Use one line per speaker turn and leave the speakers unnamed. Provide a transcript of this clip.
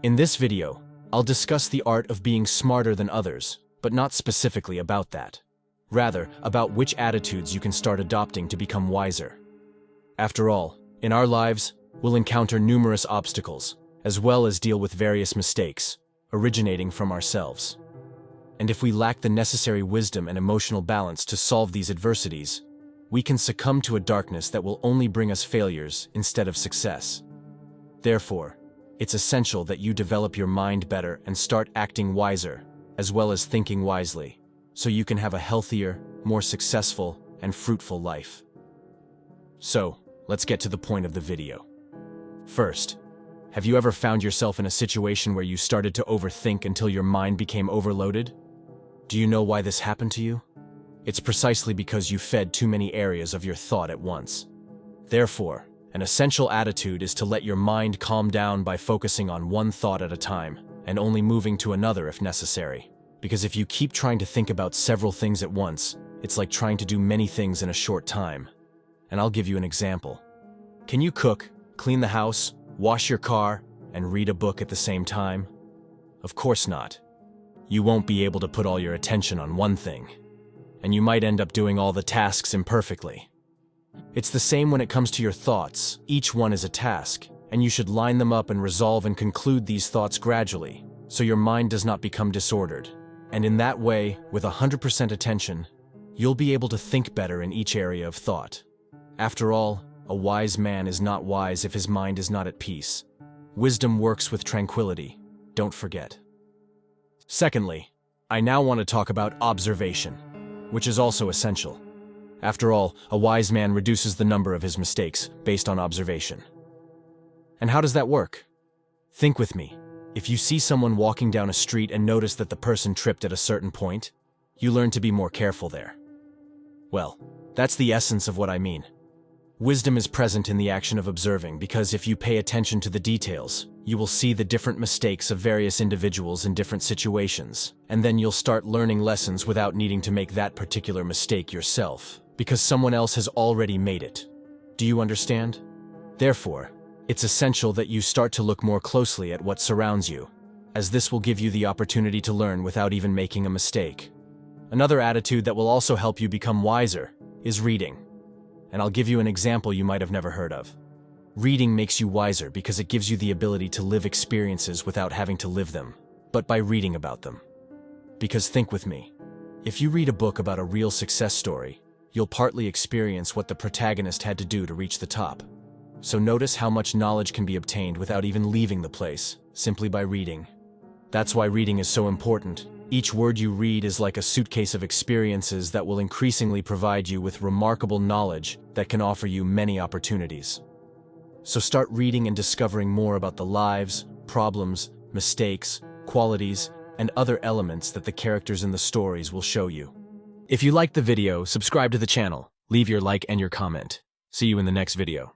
In this video, I'll discuss the art of being smarter than others, but not specifically about that. Rather, about which attitudes you can start adopting to become wiser. After all, in our lives, we'll encounter numerous obstacles, as well as deal with various mistakes, originating from ourselves. And if we lack the necessary wisdom and emotional balance to solve these adversities, we can succumb to a darkness that will only bring us failures instead of success. Therefore, it's essential that you develop your mind better and start acting wiser, as well as thinking wisely, so you can have a healthier, more successful, and fruitful life. So, let's get to the point of the video. First, have you ever found yourself in a situation where you started to overthink until your mind became overloaded? Do you know why this happened to you? It's precisely because you fed too many areas of your thought at once. Therefore, an essential attitude is to let your mind calm down by focusing on one thought at a time, and only moving to another if necessary. Because if you keep trying to think about several things at once, it's like trying to do many things in a short time. And I'll give you an example. Can you cook, clean the house, wash your car, and read a book at the same time? Of course not. You won't be able to put all your attention on one thing, and you might end up doing all the tasks imperfectly. It's the same when it comes to your thoughts. Each one is a task, and you should line them up and resolve and conclude these thoughts gradually, so your mind does not become disordered. And in that way, with 100% attention, you'll be able to think better in each area of thought. After all, a wise man is not wise if his mind is not at peace. Wisdom works with tranquility, don't forget. Secondly, I now want to talk about observation, which is also essential. After all, a wise man reduces the number of his mistakes based on observation. And how does that work? Think with me. If you see someone walking down a street and notice that the person tripped at a certain point, you learn to be more careful there. Well, that's the essence of what I mean. Wisdom is present in the action of observing because if you pay attention to the details, you will see the different mistakes of various individuals in different situations, and then you'll start learning lessons without needing to make that particular mistake yourself, because someone else has already made it. Do you understand? Therefore, it's essential that you start to look more closely at what surrounds you, as this will give you the opportunity to learn without even making a mistake. Another attitude that will also help you become wiser is reading. And I'll give you an example you might have never heard of. Reading makes you wiser because it gives you the ability to live experiences without having to live them, but by reading about them. Because think with me, if you read a book about a real success story, you'll partly experience what the protagonist had to do to reach the top. So notice how much knowledge can be obtained without even leaving the place, simply by reading. That's why reading is so important. Each word you read is like a suitcase of experiences that will increasingly provide you with remarkable knowledge that can offer you many opportunities. So start reading and discovering more about the lives, problems, mistakes, qualities, and other elements that the characters in the stories will show you. If you liked the video, subscribe to the channel, leave your like and your comment. See you in the next video.